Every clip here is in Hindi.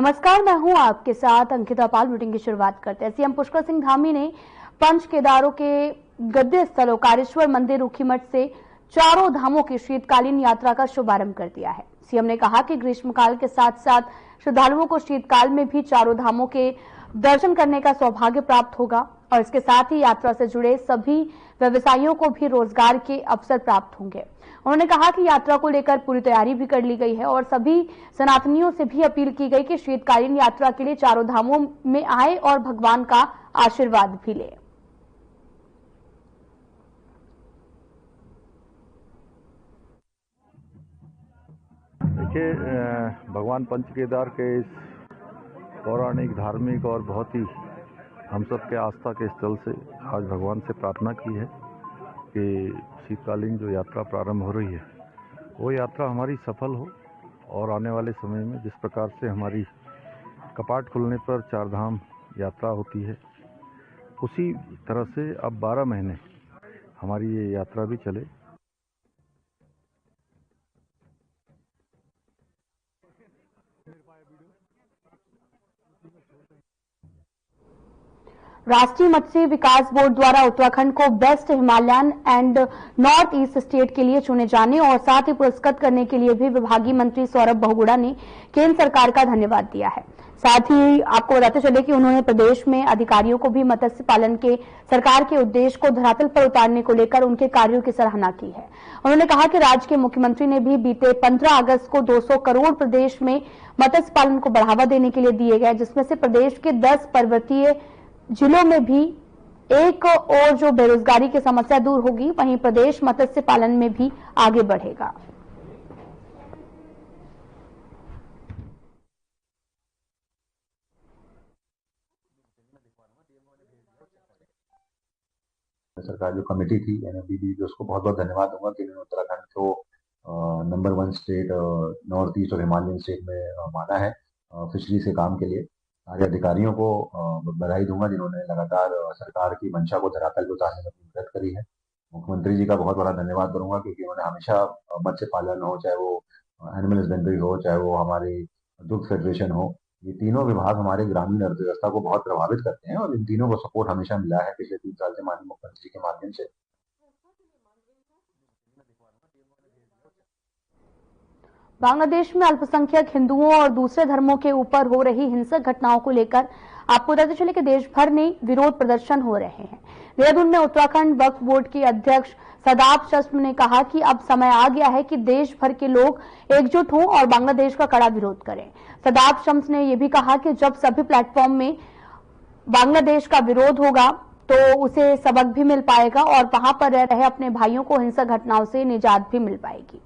नमस्कार, मैं हूं आपके साथ अंकिता पाल। मीटिंग की शुरुआत करते हैं। सीएम पुष्कर सिंह धामी ने पंच केदारों के गद्य स्थलों कारेश्वर मंदिर, रूखीमठ से चारों धामों की शीतकालीन यात्रा का शुभारंभ कर दिया है। सीएम ने कहा कि ग्रीष्मकाल के साथ साथ श्रद्धालुओं को शीतकाल में भी चारों धामों के दर्शन करने का सौभाग्य प्राप्त होगा और इसके साथ ही यात्रा से जुड़े सभी व्यवसायियों को भी रोजगार के अवसर प्राप्त होंगे। उन्होंने कहा कि यात्रा को लेकर पूरी तैयारी भी कर ली गई है और सभी सनातनियों से भी अपील की गई कि शीतकालीन यात्रा के लिए चारों धामों में आए और भगवान का आशीर्वाद भी ले। देखिए, भगवान पंच केदार के इस पौराणिक, धार्मिक और बहुत ही हम सब के आस्था के स्थल से आज भगवान से प्रार्थना की है कि शीतकालीन जो यात्रा प्रारंभ हो रही है वो यात्रा हमारी सफल हो और आने वाले समय में जिस प्रकार से हमारी कपाट खुलने पर चार धाम यात्रा होती है उसी तरह से अब 12 महीने हमारी ये यात्रा भी चले। राष्ट्रीय मत्स्य विकास बोर्ड द्वारा उत्तराखंड को best Himalayan and north east state के लिए चुने जाने और साथ ही पुरस्कृत करने के लिए भी विभागीय मंत्री सौरभ बहुगुणा ने केंद्र सरकार का धन्यवाद दिया है। साथ ही आपको बताते चले कि उन्होंने प्रदेश में अधिकारियों को भी मत्स्य पालन के सरकार के उद्देश्य को धरातल पर उतारने को लेकर उनके कार्यों की सराहना की है। उन्होंने कहा कि राज्य के मुख्यमंत्री ने भी बीते 15 अगस्त को 200 करोड़ प्रदेश में मत्स्य पालन को बढ़ावा देने के लिए दिए गए, जिसमें से प्रदेश के 10 पर्वतीय जिलों में भी एक और जो बेरोजगारी की समस्या दूर होगी, वहीं प्रदेश मत्स्य पालन में भी आगे बढ़ेगा। सरकार जो कमेटी थी NFDB की, उसको बहुत बहुत धन्यवाद दूंगा कि उन्होंने उत्तराखंड को नंबर 1 स्टेट नॉर्थ ईस्ट और हिमालयन स्टेट में माना है फिशरी से काम के लिए। सारे अधिकारियों को बधाई दूंगा जिन्होंने लगातार सरकार की मंशा को धरातल पर उतारने में अपनी मदद करी है। मुख्यमंत्री जी का बहुत बड़ा धन्यवाद करूंगा क्योंकि उन्होंने हमेशा मत्स्य पालन हो, चाहे वो एनिमल हस्बेंड्री हो, चाहे वो हमारी दुग्ध फेडरेशन हो, ये तीनों विभाग हमारे ग्रामीण अर्थव्यवस्था को बहुत प्रभावित करते हैं और इन तीनों को सपोर्ट हमेशा मिला है पिछले 3 साल से माननीय मुख्यमंत्री के माध्यम से। बांग्लादेश में अल्पसंख्यक हिंदुओं और दूसरे धर्मों के ऊपर हो रही हिंसक घटनाओं को लेकर आपको बताते चले कि देश भर में विरोध प्रदर्शन हो रहे हैं। देहरादून में उत्तराखंड वक्फ बोर्ड के अध्यक्ष सदाब शम्स ने कहा कि अब समय आ गया है कि देश भर के लोग एकजुट हों और बांग्लादेश का कड़ा विरोध करें। सदाब शम्स ने यह भी कहा कि जब सभी प्लेटफॉर्म में बांग्लादेश का विरोध होगा तो उसे सबक भी मिल पाएगा और वहां पर रह रहे अपने भाइयों को हिंसक घटनाओं से निजात भी मिल पाएगी।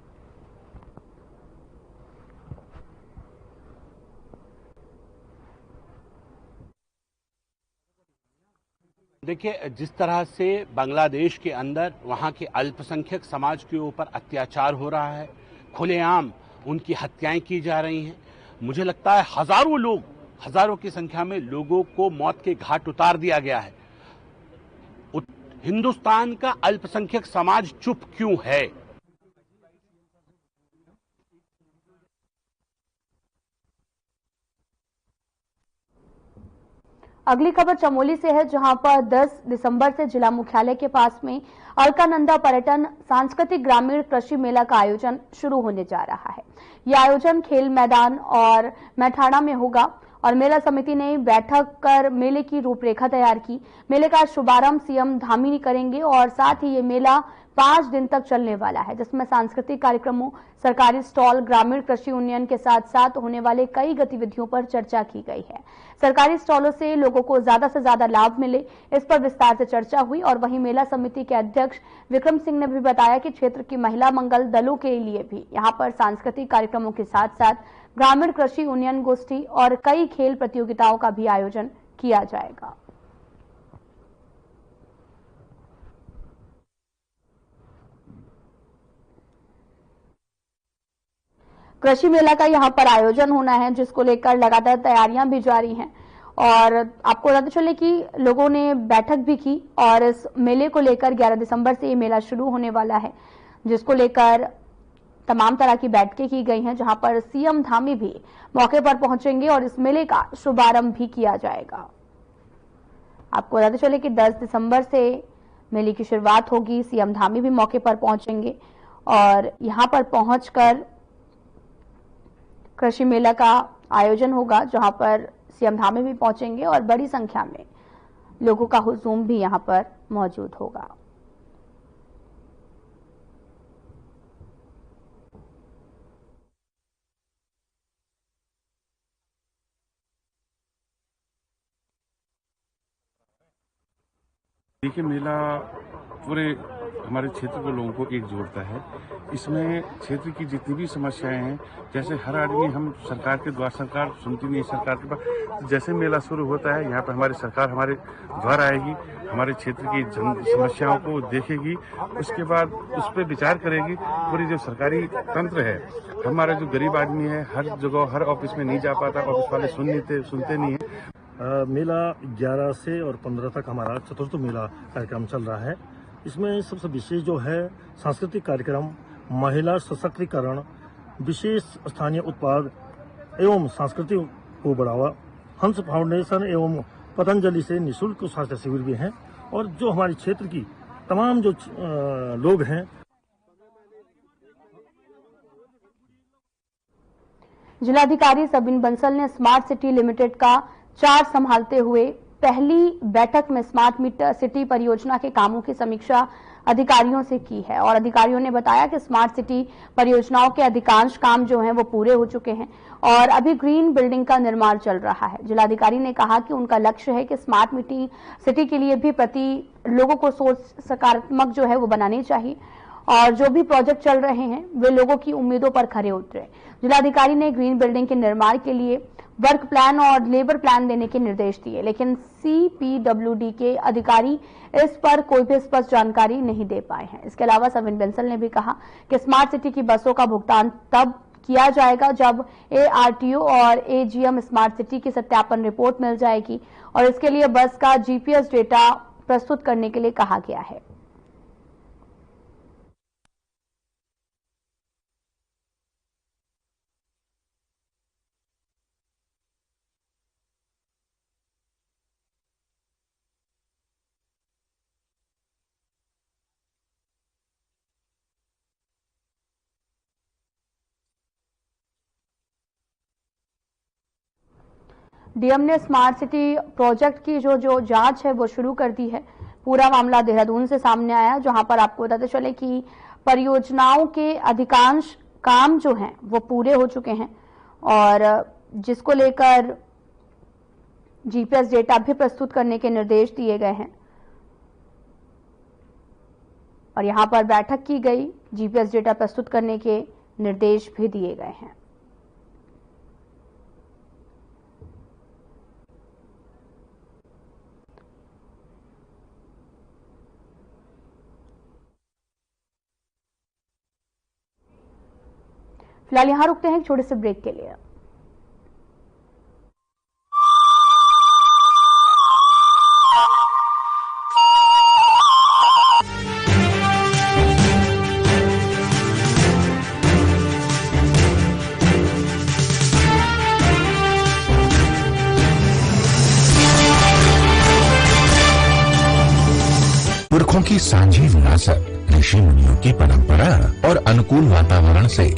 देखिए, जिस तरह से बांग्लादेश के अंदर वहाँ के अल्पसंख्यक समाज के ऊपर अत्याचार हो रहा है, खुलेआम उनकी हत्याएं की जा रही हैं, मुझे लगता है हजारों की संख्या में लोगों को मौत के घाट उतार दिया गया है। हिंदुस्तान का अल्पसंख्यक समाज चुप क्यों है? अगली खबर चमोली से है, जहां पर 10 दिसंबर से जिला मुख्यालय के पास में अलकानंदा पर्यटन सांस्कृतिक ग्रामीण कृषि मेला का आयोजन शुरू होने जा रहा है। यह आयोजन खेल मैदान और मैठाड़ा में होगा और मेला समिति ने बैठक कर मेले की रूपरेखा तैयार की। मेले का शुभारंभ सीएम धामी करेंगे और साथ ही ये मेला 5 दिन तक चलने वाला है, जिसमें सांस्कृतिक कार्यक्रमों, सरकारी स्टॉल, ग्रामीण कृषि यूनियन के साथ साथ होने वाले कई गतिविधियों पर चर्चा की गई है। सरकारी स्टॉलों से लोगों को ज्यादा से ज्यादा लाभ मिले, इस पर विस्तार से चर्चा हुई और वहीं मेला समिति के अध्यक्ष विक्रम सिंह ने भी बताया कि क्षेत्र की महिला मंगल दलों के लिए भी यहां पर सांस्कृतिक कार्यक्रमों के साथ साथ ग्रामीण कृषि यूनियन गोष्ठी और कई खेल प्रतियोगिताओं का भी आयोजन किया जाएगा। कृषि मेला का यहां पर आयोजन होना है, जिसको लेकर लगातार तैयारियां भी जारी हैं और आपको बताते चले कि लोगों ने बैठक भी की और इस मेले को लेकर 11 दिसंबर से ये मेला शुरू होने वाला है, जिसको लेकर तमाम तरह की बैठकें की गई हैं, जहां पर सीएम धामी भी मौके पर पहुंचेंगे और इस मेले का शुभारंभ भी किया जाएगा। आपको बताते चले कि 10 दिसंबर से मेले की शुरुआत होगी। सीएम धामी भी मौके पर पहुंचेंगे और यहां पर पहुंचकर कृषि मेला का आयोजन होगा, जहां पर सीएम धामी भी पहुंचेंगे और बड़ी संख्या में लोगों का हुजूम भी यहां पर मौजूद होगा। देखिए, मेला पूरे हमारे क्षेत्र के लोगों को एक जोड़ता है। इसमें क्षेत्र की जितनी भी समस्याएं हैं, जैसे हर आदमी हम सरकार के द्वार, सरकार सुनती नहीं, सरकार के पास जैसे मेला शुरू होता है, यहाँ पर हमारी सरकार हमारे द्वार आएगी, हमारे क्षेत्र की समस्याओं को देखेगी, उसके बाद उस पर विचार करेगी। पूरी जो सरकारी तंत्र है, हमारा जो गरीब आदमी है, हर जगह हर ऑफिस में नहीं जा पाता, ऑफिस वाले सुनते नहीं है। मेला 11 से और 15 तक हमारा चतुर्थ मेला कार्यक्रम चल रहा है। इसमें सबसे विशेष जो है सांस्कृतिक कार्यक्रम, महिला सशक्तिकरण, विशेष स्थानीय उत्पाद एवं संस्कृति को बढ़ावा, हंस फाउंडेशन एवं पतंजलि से निःशुल्क स्वास्थ्य शिविर भी हैं। और जो हमारे क्षेत्र की तमाम जो लोग हैं, जिलाधिकारी सबिन बंसल ने स्मार्ट सिटी लिमिटेड का चार्ज संभालते हुए पहली बैठक में स्मार्ट सिटी परियोजना के कामों की समीक्षा अधिकारियों से की है और अधिकारियों ने बताया कि स्मार्ट सिटी परियोजनाओं के अधिकांश काम जो हैं वो पूरे हो चुके हैं और अभी ग्रीन बिल्डिंग का निर्माण चल रहा है। जिलाधिकारी ने कहा कि उनका लक्ष्य है कि स्मार्ट सिटी के लिए भी प्रति लोगों को सोच सकारात्मक जो है वो बनानी चाहिए और जो भी प्रोजेक्ट चल रहे हैं वे लोगों की उम्मीदों पर खरे उतरे। जिलाधिकारी ने ग्रीन बिल्डिंग के निर्माण के लिए वर्क प्लान और लेबर प्लान देने के निर्देश दिए, लेकिन CPWD के अधिकारी इस पर कोई भी स्पष्ट जानकारी नहीं दे पाए हैं। इसके अलावा सबिन बंसल ने भी कहा कि स्मार्ट सिटी की बसों का भुगतान तब किया जाएगा जब ARTO और AGM स्मार्ट सिटी की सत्यापन रिपोर्ट मिल जाएगी और इसके लिए बस का GPS डेटा प्रस्तुत करने के लिए कहा गया है। डीएम ने स्मार्ट सिटी प्रोजेक्ट की जो जांच है वो शुरू कर दी है। पूरा मामला देहरादून से सामने आया, जहां पर आपको बताते चले कि परियोजनाओं के अधिकांश काम जो हैं वो पूरे हो चुके हैं और जिसको लेकर GPS डेटा भी प्रस्तुत करने के निर्देश दिए गए हैं और यहां पर बैठक की गई, GPS डेटा प्रस्तुत करने के निर्देश भी दिए गए हैं। फिलहाल यहां रुकते हैं एक छोटे से ब्रेक के लिए। पुरखों की सांझी विरासत, ऋषि मुनियों की परंपरा और अनुकूल वातावरण से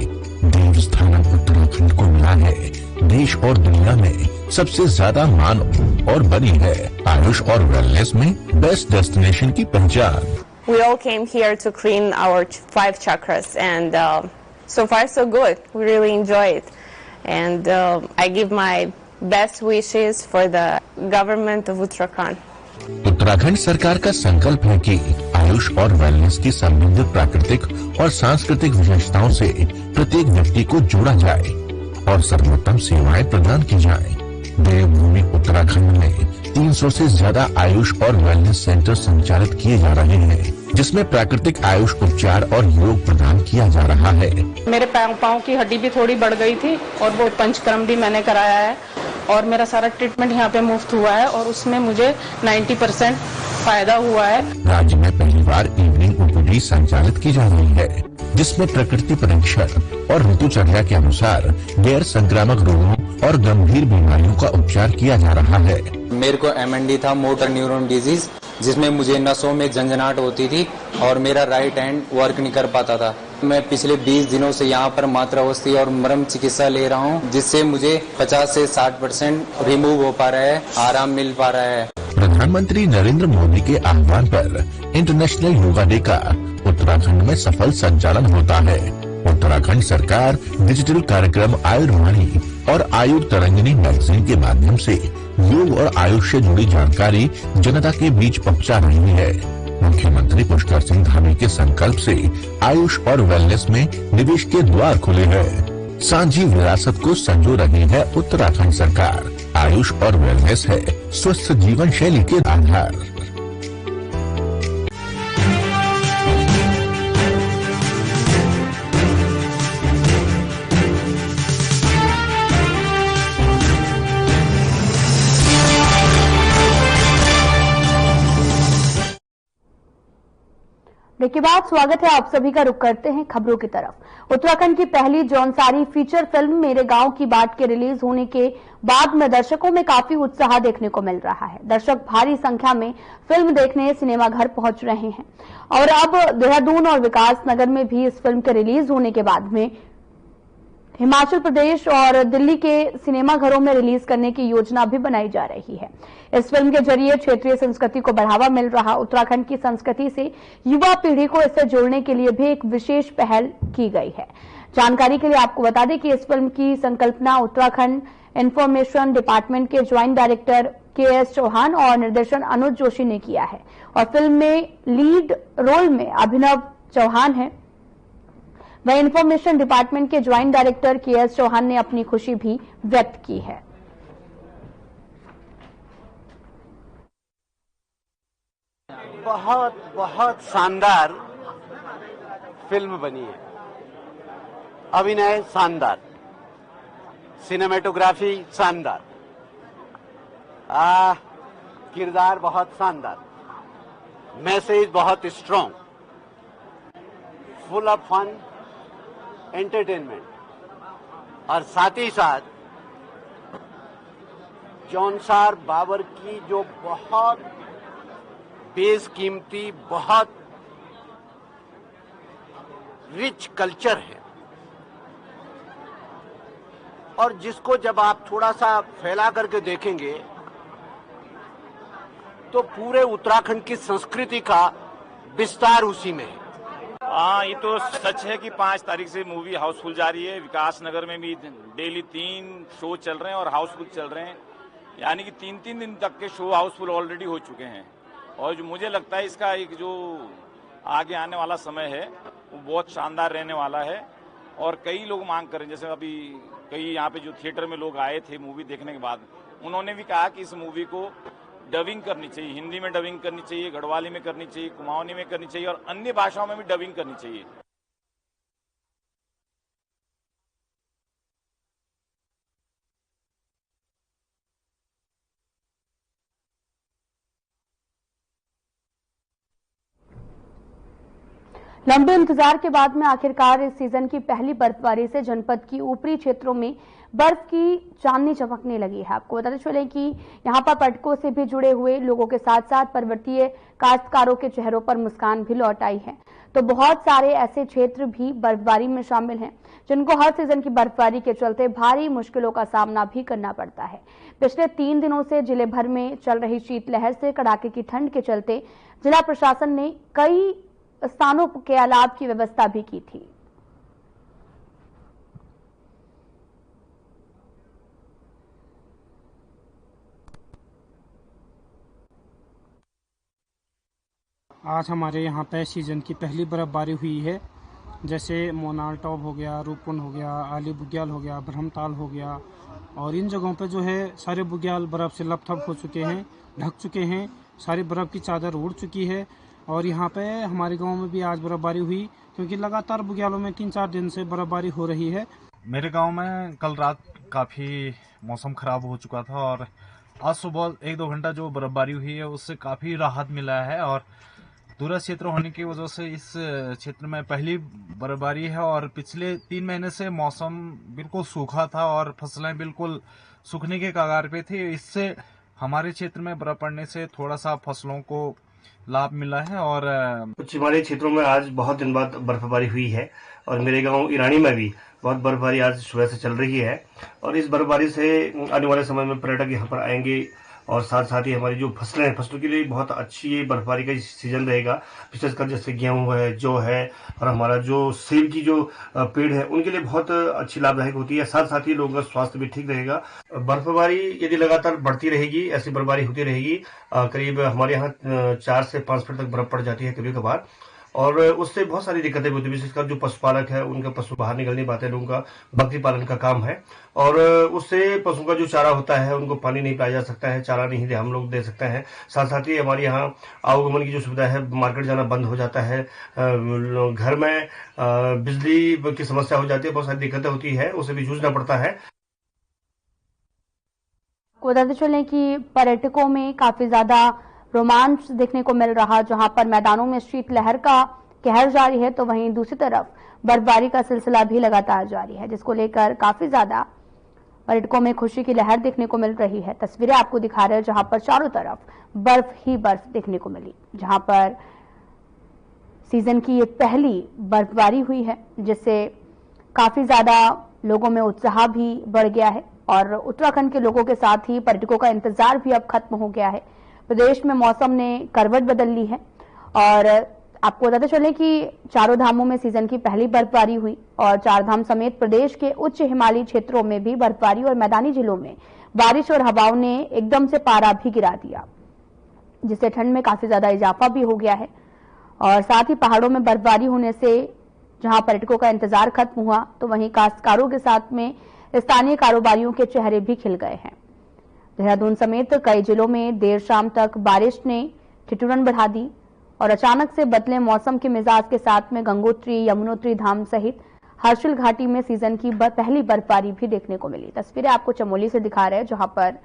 देव स्थान उत्तराखंड को मिला है देश और दुनिया में सबसे ज्यादा मान और बनी है आयुष और वेलनेस में बेस्ट डेस्टिनेशन की पहचान। We all came here to clean our 5 chakras and so far so good. We really enjoy it and I give my best wishes for the government of Uttarakhand. Uttarakhand सरकार का संकल्प है कि आयुष और वेलनेस की समृद्ध प्राकृतिक और सांस्कृतिक विशेषताओं से प्रत्येक व्यक्ति को जोड़ा जाए और सर्वोत्तम सेवाएं प्रदान की जाएं। देवभूमि उत्तराखंड में 300 से ज्यादा आयुष और वेलनेस सेंटर संचालित किए जा रहे हैं, जिसमें प्राकृतिक आयुष उपचार और योग प्रदान किया जा रहा है। मेरे पाँव की हड्डी भी थोड़ी बढ़ गई थी और वो पंचकर्म भी मैंने कराया है और मेरा सारा ट्रीटमेंट यहाँ पे मुफ्त हुआ है और उसमें मुझे 90% फायदा हुआ है। राज्य में पहली बार इवनिंग OPD संचालित की जा रही है, जिसमें प्रकृति परीक्षण और ऋतुचर्या के अनुसार गैर संक्रामक रोगों और गंभीर बीमारियों का उपचार किया जा रहा है। मेरे को MND था, मोटर न्यूरॉन डिजीज, जिसमें मुझे नसों में झंझनाहट होती थी और मेरा राइट हैंड वर्क नहीं कर पाता था। मैं पिछले 20 दिनों से यहाँ पर मात्रावस्थी और मरम चिकित्सा ले रहा हूँ, जिससे मुझे 50 से 60% रिमूव हो पा रहा है, आराम मिल पा रहा है। प्रधानमंत्री नरेंद्र मोदी के आह्वान पर इंटरनेशनल योगा डे का उत्तराखंड में सफल संचालन होता है। उत्तराखंड सरकार डिजिटल कार्यक्रम आयुर्वाणी और आयुर तरंगिनी मैगजीन के माध्यम से योग और आयुष से जुड़ी जानकारी जनता के बीच पहुंचा रही है। मुख्यमंत्री पुष्कर सिंह धामी के संकल्प से आयुष और वेलनेस में निवेश के द्वार खुले हैं। सांझी विरासत को संजो रही है उत्तराखंड सरकार। आयुष और वेलनेस है स्वस्थ जीवन शैली के आधार। ब्रेक के बाद स्वागत है आप सभी का। रुख करते हैं खबरों की तरफ। उत्तराखंड की पहली जौनसारी फीचर फिल्म मेरे गांव की बाट के रिलीज होने के बाद में दर्शकों में काफी उत्साह देखने को मिल रहा है। दर्शक भारी संख्या में फिल्म देखने सिनेमाघर पहुंच रहे हैं और अब देहरादून और विकास नगर में भी इस फिल्म के रिलीज होने के बाद में हिमाचल प्रदेश और दिल्ली के सिनेमाघरों में रिलीज करने की योजना भी बनाई जा रही है। इस फिल्म के जरिए क्षेत्रीय संस्कृति को बढ़ावा मिल रहा। उत्तराखंड की संस्कृति से युवा पीढ़ी को इससे जोड़ने के लिए भी एक विशेष पहल की गई है। जानकारी के लिए आपको बता दें कि इस फिल्म की संकल्पना उत्तराखंड इंफॉर्मेशन डिपार्टमेंट के ज्वाइंट डायरेक्टर KS चौहान और निर्देशन अनुज जोशी ने किया है और फिल्म में लीड रोल में अभिनव चौहान है। वह इंफॉर्मेशन डिपार्टमेंट के ज्वाइंट डायरेक्टर KS चौहान ने अपनी खुशी भी व्यक्त की है। बहुत बहुत शानदार फिल्म बनी है। अभिनय शानदार, सिनेमेटोग्राफी शानदार, किरदार बहुत शानदार, मैसेज बहुत strong, full of fun, entertainment और साथ ही साथ जौनसार बाबर की जो बहुत बेशकीमती, बहुत रिच कल्चर है और जिसको जब आप थोड़ा सा फैला करके देखेंगे तो पूरे उत्तराखंड की संस्कृति का विस्तार उसी में है। हाँ, ये तो सच है कि 5 तारीख से मूवी हाउसफुल जा रही है। विकास नगर में भी डेली 3 शो चल रहे हैं और हाउसफुल चल रहे हैं, यानी कि 3-3 दिन तक के शो हाउसफुल ऑलरेडी हो चुके हैं। और जो मुझे लगता है इसका एक जो आगे आने वाला समय है वो बहुत शानदार रहने वाला है और कई लोग मांग कर रहे हैं। जैसे अभी कई यहाँ पे जो थिएटर में लोग आए थे मूवी देखने के बाद, उन्होंने भी कहा कि इस मूवी को डबिंग करनी चाहिए, हिंदी में डबिंग करनी चाहिए, गढ़वाली में करनी चाहिए, कुमाऊनी में करनी चाहिए और अन्य भाषाओं में भी डबिंग करनी चाहिए। लंबे इंतजार के बाद में आखिरकार इस सीजन की पहली बर्फबारी से जनपद की ऊपरी क्षेत्रों में बर्फ की चांदनी चमकने लगी है। आपको बताते चले कि यहां पर पर्यटकों से भी जुड़े हुए लोगों के साथ साथ पर्वतीय काश्तकारों के चेहरों पर मुस्कान भी लौट आई है। तो बहुत सारे ऐसे क्षेत्र भी बर्फबारी में शामिल हैं जिनको हर सीजन की बर्फबारी के चलते भारी मुश्किलों का सामना भी करना पड़ता है। पिछले 3 दिनों से जिले भर में चल रही शीतलहर से कड़ाके की ठंड के चलते जिला प्रशासन ने कई स्थानों के अलाव की व्यवस्था भी की थी। आज हमारे यहाँ पे सीजन की पहली बर्फबारी हुई है। जैसे मोनाल टॉप हो गया, रूपकुंड हो गया, आली बुग्याल हो गया, ब्रह्मताल हो गया और इन जगहों पे जो है सारे बुग्याल बर्फ से लपथप हो चुके हैं, ढक चुके हैं, सारी बर्फ की चादर उड़ चुकी है। और यहाँ पे हमारे गांव में भी आज बर्फबारी हुई क्योंकि लगातार बुग्यालों में 3-4 दिन से बर्फबारी हो रही है। मेरे गांव में कल रात काफ़ी मौसम ख़राब हो चुका था और आज सुबह 1-2 घंटा जो बर्फबारी हुई है उससे काफ़ी राहत मिला है और दूरस्थ क्षेत्र होने की वजह से इस क्षेत्र में पहली बर्फबारी है और पिछले 3 महीने से मौसम बिल्कुल सूखा था और फसलें बिल्कुल सूखने के कगार पे थी। इससे हमारे क्षेत्र में बर्फ पड़ने से थोड़ा सा फसलों को लाभ मिला है। और कुछ हमारे क्षेत्रों में आज बहुत दिन बाद बर्फबारी हुई है और मेरे गांव ईरानी में भी बहुत बर्फबारी आज सुबह से चल रही है और इस बर्फबारी से आने वाले समय में पर्यटक यहाँ पर आएंगे और साथ ही हमारी जो फसलें हैं, फसलों के लिए बहुत अच्छी ये बर्फबारी का सीजन रहेगा। विशेषकर जैसे गेहूं है, जौ है और हमारा जो सेब की जो पेड़ है उनके लिए बहुत अच्छी लाभदायक होती है। साथ ही लोगों का स्वास्थ्य भी ठीक रहेगा। बर्फबारी यदि लगातार बढ़ती रहेगी, ऐसी बर्फबारी होती रहेगी, करीब हमारे यहाँ 4 से 5 फीट तक बर्फ पड़ जाती है कभी कभार और उससे बहुत सारी दिक्कतें होती है। विशेषकर जो पशुपालक है उनका पशु बाहर निकल नहीं पाते, लोगों का बकरी पालन का काम है और उससे पशु का जो चारा होता है उनको पानी नहीं पाया जा सकता है, चारा नहीं हम लोग दे सकते हैं। साथ ही हमारे यहाँ आवागमन की जो सुविधा है, मार्केट जाना बंद हो जाता है, घर में बिजली की समस्या हो जाती है, बहुत सारी दिक्कतें होती है, उसे भी जूझना पड़ता है। बताते चलें कि पर्यटकों में काफी ज्यादा रोमांच देखने को मिल रहा, जहां पर मैदानों में शीतलहर का कहर जारी है तो वहीं दूसरी तरफ बर्फबारी का सिलसिला भी लगातार जारी है, जिसको लेकर काफी ज्यादा पर्यटकों में खुशी की लहर देखने को मिल रही है। तस्वीरें आपको दिखा रहे हैं जहां पर चारों तरफ बर्फ ही बर्फ देखने को मिली, जहां पर सीजन की ये पहली बर्फबारी हुई है, जिससे काफी ज्यादा लोगों में उत्साह भी बढ़ गया है और उत्तराखंड के लोगों के साथ ही पर्यटकों का इंतजार भी अब खत्म हो गया है। प्रदेश में मौसम ने करवट बदल ली है और आपको बताते चले कि चारों धामों में सीजन की पहली बर्फबारी हुई और चारधाम समेत प्रदेश के उच्च हिमालयी क्षेत्रों में भी बर्फबारी और मैदानी जिलों में बारिश और हवाओं ने एकदम से पारा भी गिरा दिया, जिससे ठंड में काफी ज्यादा इजाफा भी हो गया है। और साथ ही पहाड़ों में बर्फबारी होने से जहां पर्यटकों का इंतजार खत्म हुआ तो वहीं काश्तकारों के साथ में स्थानीय कारोबारियों के चेहरे भी खिल गए हैं। देहरादून समेत कई जिलों में देर शाम तक बारिश ने ठिठुरन बढ़ा दी और अचानक से बदले मौसम के मिजाज के साथ में गंगोत्री, यमुनोत्री धाम सहित हर्षिल घाटी में सीजन की पहली बर्फबारी भी देखने को मिली। तस्वीरें आपको चमोली से दिखा रहे हैं जहां पर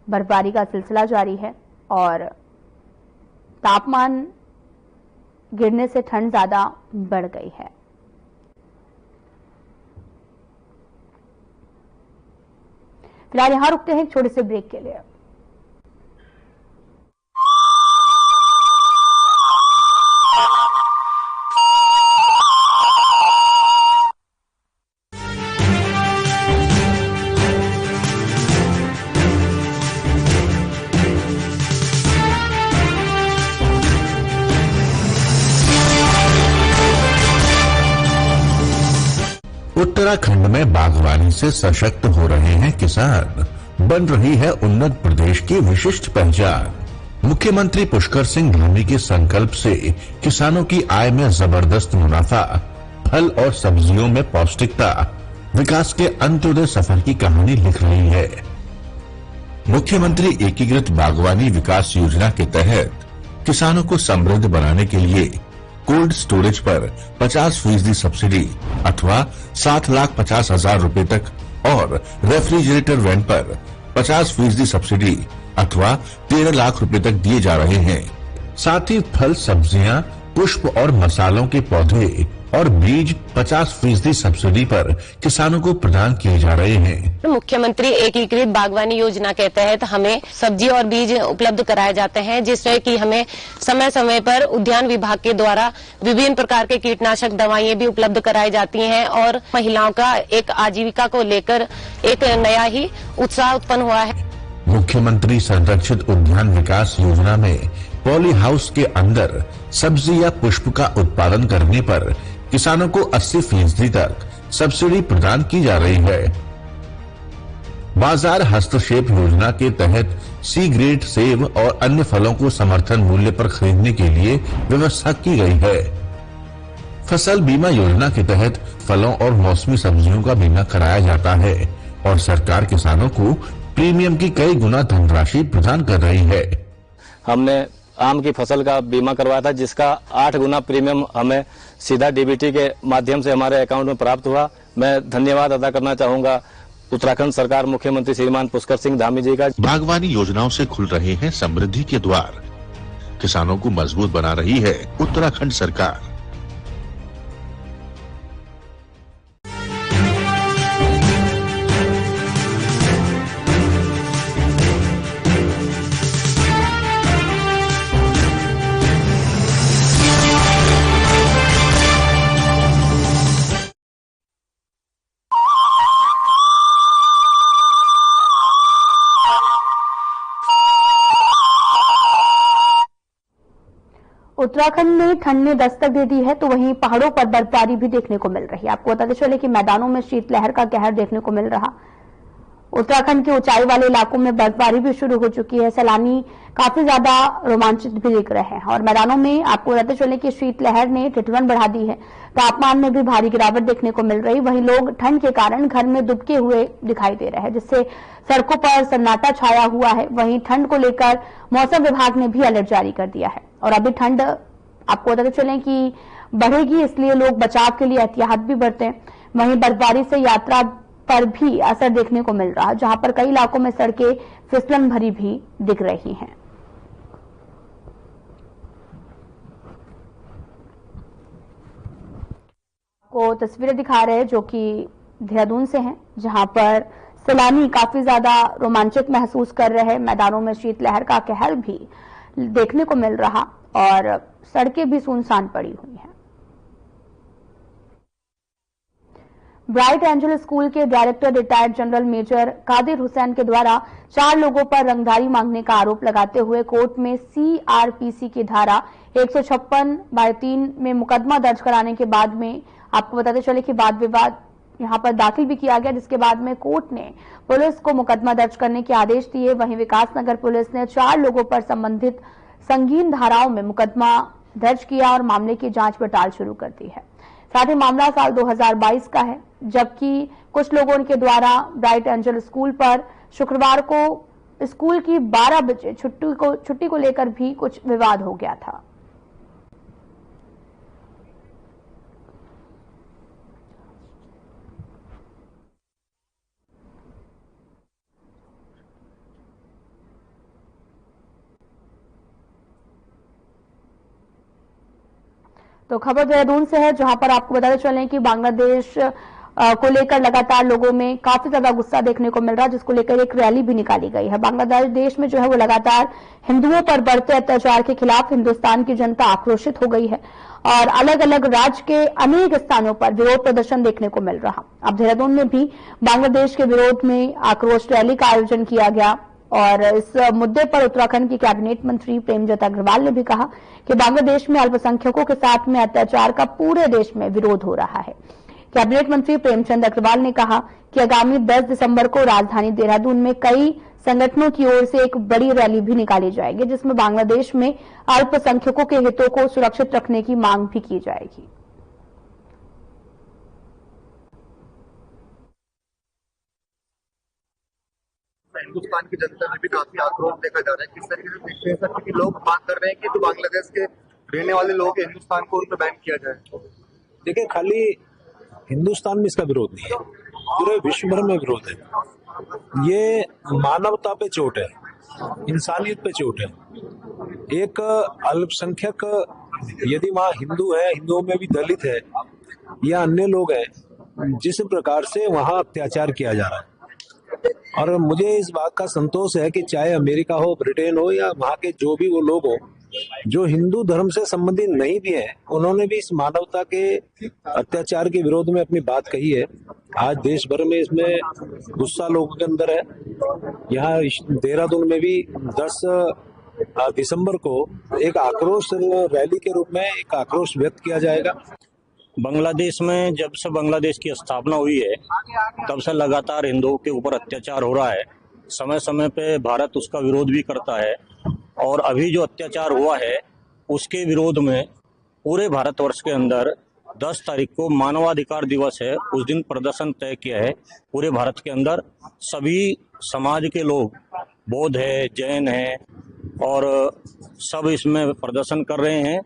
बर्फबारी का सिलसिला जारी है और तापमान गिरने से ठंड ज्यादा बढ़ गई है। फिलहाल यहां रुकते हैं एक छोटे से ब्रेक के लिए। उत्तराखंड में बागवानी से सशक्त हो रहे हैं किसान, बन रही है उन्नत प्रदेश की विशिष्ट पहचान। मुख्यमंत्री पुष्कर सिंह धामी के संकल्प से किसानों की आय में जबरदस्त मुनाफा, फल और सब्जियों में पौष्टिकता, विकास के अंत्योदय सफर की कहानी लिख रही है। मुख्यमंत्री एकीकृत बागवानी विकास योजना के तहत किसानों को समृद्ध बनाने के लिए कोल्ड स्टोरेज पर 50% सब्सिडी अथवा 7,50,000 रुपए तक और रेफ्रिजरेटर वैन पर 50% सब्सिडी अथवा 13 लाख रुपए तक दिए जा रहे हैं। साथ ही फल, सब्जियां, पुष्प और मसालों के पौधे और बीज 50% सब्सिडी पर किसानों को प्रदान किए जा रहे हैं। मुख्यमंत्री एकीकृत बागवानी योजना के तहत हमें सब्जी और बीज उपलब्ध कराए जाते हैं, जिससे कि हमें समय समय पर उद्यान विभाग के द्वारा विभिन्न प्रकार के कीटनाशक दवाएं भी उपलब्ध कराई जाती हैं और महिलाओं का एक आजीविका को लेकर एक नया ही उत्साह उत्पन्न हुआ है। मुख्यमंत्री संरक्षित उद्यान विकास योजना में पॉली हाउस के अंदर सब्जी या पुष्प का उत्पादन करने पर किसानों को 80% तक सब्सिडी प्रदान की जा रही है। बाजार हस्तक्षेप योजना के तहत सी ग्रेड सेब और अन्य फलों को समर्थन मूल्य पर खरीदने के लिए व्यवस्था की गई है। फसल बीमा योजना के तहत फलों और मौसमी सब्जियों का बीमा कराया जाता है और सरकार किसानों को प्रीमियम की कई गुना धनराशि प्रदान कर रही है। हमने आम की फसल का बीमा करवाया था, जिसका 8 गुना प्रीमियम हमें सीधा डीबीटी के माध्यम से हमारे अकाउंट में प्राप्त हुआ। मैं धन्यवाद अदा करना चाहूंगा उत्तराखंड सरकार, मुख्यमंत्री श्रीमान पुष्कर सिंह धामी जी का। बागवानी योजनाओं से खुल रहे हैं समृद्धि के द्वार। किसानों को मजबूत बना रही है उत्तराखंड सरकार। उत्तराखंड में ठंड ने दस्तक दे दी है तो वहीं पहाड़ों पर बर्फबारी भी देखने को मिल रही है। आपको बताते चले कि मैदानों में शीतलहर का कहर देखने को मिल रहा। उत्तराखंड के ऊंचाई वाले इलाकों में बर्फबारी भी शुरू हो चुकी है। सैलानी काफी ज्यादा रोमांचित भी दिख रहे हैं और मैदानों में आपको बताते चले कि शीतलहर ने ठिठुरन बढ़ा दी है। तापमान में भी भारी गिरावट देखने को मिल रही। वहीं लोग ठंड के कारण घर में दुबके हुए दिखाई दे रहे हैं, जिससे सड़कों पर सन्नाटा छाया हुआ है। वहीं ठंड को लेकर मौसम विभाग ने भी अलर्ट जारी कर दिया है और अभी ठंड आपको बताते चलें कि बढ़ेगी, इसलिए लोग बचाव के लिए एहतियात भी बरतें। वहीं बर्फबारी से यात्रा पर भी असर देखने को मिल रहा, जहां पर कई इलाकों में सड़कें फिसलन भरी भी दिख रही हैं। को तस्वीरें दिखा रहे हैं जो कि देहरादून से हैं, जहां पर सैलानी काफी ज्यादा रोमांचित महसूस कर रहे हैं। मैदानों में शीतलहर का कहर भी देखने को मिल रहा और सड़कें भी सुनसान पड़ी हुई हैं। ब्राइट एंजल स्कूल के director retired general major Kadir Hussain के द्वारा 4 लोगों पर रंगदारी मांगने का आरोप लगाते हुए कोर्ट में सीआरपीसी की धारा 156/3 में मुकदमा दर्ज कराने के बाद में आपको बताते चले कि वाद विवाद यहां पर दाखिल भी किया गया, जिसके बाद में कोर्ट ने पुलिस को मुकदमा दर्ज करने के आदेश दिए। वहीं विकासनगर पुलिस ने 4 लोगों पर संबंधित संगीन धाराओं में मुकदमा दर्ज किया और मामले की जांच पड़ताल शुरू कर दी है। साथ ही मामला साल 2022 का है, जबकि कुछ लोगों के द्वारा ब्राइट एंजल स्कूल पर शुक्रवार को स्कूल की 12 बजे छुट्टी को लेकर भी कुछ विवाद हो गया था। तो खबर देहरादून से है, जहां पर आपको बताते चलें कि बांग्लादेश को लेकर लगातार लोगों में काफी ज्यादा गुस्सा देखने को मिल रहा है, जिसको लेकर एक रैली भी निकाली गई है। बांग्लादेश में जो है वो लगातार हिंदुओं पर बढ़ते अत्याचार के खिलाफ हिंदुस्तान की जनता आक्रोशित हो गई है और अलग अलग राज्य के अनेक स्थानों पर विरोध प्रदर्शन देखने को मिल रहा। अब देहरादून में भी बांग्लादेश के विरोध में आक्रोश रैली का आयोजन किया गया और इस मुद्दे पर उत्तराखंड के कैबिनेट मंत्री प्रेमचंद अग्रवाल ने भी कहा कि बांग्लादेश में अल्पसंख्यकों के साथ में अत्याचार का पूरे देश में विरोध हो रहा है। कैबिनेट मंत्री प्रेमचंद अग्रवाल ने कहा कि आगामी 10 दिसंबर को राजधानी देहरादून में कई संगठनों की ओर से एक बड़ी रैली भी निकाली जाएगी, जिसमें बांग्लादेश में अल्पसंख्यकों के हितों को सुरक्षित रखने की मांग भी की जाएगी। हिंदुस्तान की जनता में भी काफी आक्रोश देखा जा रहा है। किस तरीके से देखते हैं सर कि लोग मांग कर रहे हैं कि जो बांग्लादेश के रहने वाले लोग हैं हिंदुस्तान को उन पर बैन किया जाए? देखिए, खाली हिंदुस्तान में इसका विरोध नहीं है, पूरे विश्व भर में विरोध है। ये मानवता पे चोट है, इंसानियत पे चोट है। एक अल्पसंख्यक यदि वहाँ हिंदू है, हिंदुओं में भी दलित है या अन्य लोग हैं, जिस प्रकार से वहाँ अत्याचार किया जा रहा है, और मुझे इस बात का संतोष है कि चाहे अमेरिका हो, ब्रिटेन हो या वहाँ के जो भी वो लोग हो जो हिंदू धर्म से संबंधित नहीं भी हैं, उन्होंने भी इस मानवता के अत्याचार के विरोध में अपनी बात कही है। आज देश भर में इसमें गुस्सा लोगों के अंदर है। यहाँ देहरादून में भी 10 दिसंबर को एक आक्रोश रैली के रूप में एक आक्रोश व्यक्त किया जाएगा। बांग्लादेश में जब से बांग्लादेश की स्थापना हुई है तब से लगातार हिंदुओं के ऊपर अत्याचार हो रहा है। समय समय पे भारत उसका विरोध भी करता है और अभी जो अत्याचार हुआ है उसके विरोध में पूरे भारतवर्ष के अंदर 10 तारीख को मानवाधिकार दिवस है, उस दिन प्रदर्शन तय किया है। पूरे भारत के अंदर सभी समाज के लोग, बौद्ध है, जैन है और सब इसमें प्रदर्शन कर रहे हैं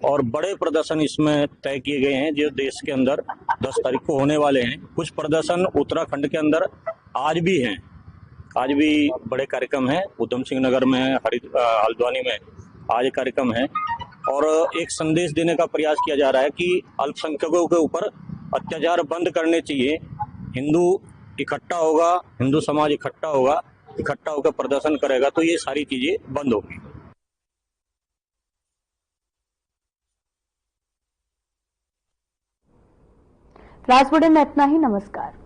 और बड़े प्रदर्शन इसमें तय किए गए हैं जो देश के अंदर 10 तारीख को होने वाले हैं। कुछ प्रदर्शन उत्तराखंड के अंदर आज भी हैं, आज भी बड़े कार्यक्रम हैं। उधम सिंह नगर में है, हल्द्वानी में आज कार्यक्रम है और एक संदेश देने का प्रयास किया जा रहा है कि अल्पसंख्यकों के ऊपर अत्याचार बंद करने चाहिए। हिंदू इकट्ठा होगा, हिंदू समाज इकट्ठा होगा, इकट्ठा होकर प्रदर्शन करेगा तो ये सारी चीजें बंद होगी। राज बुलेटिन में इतना ही। नमस्कार।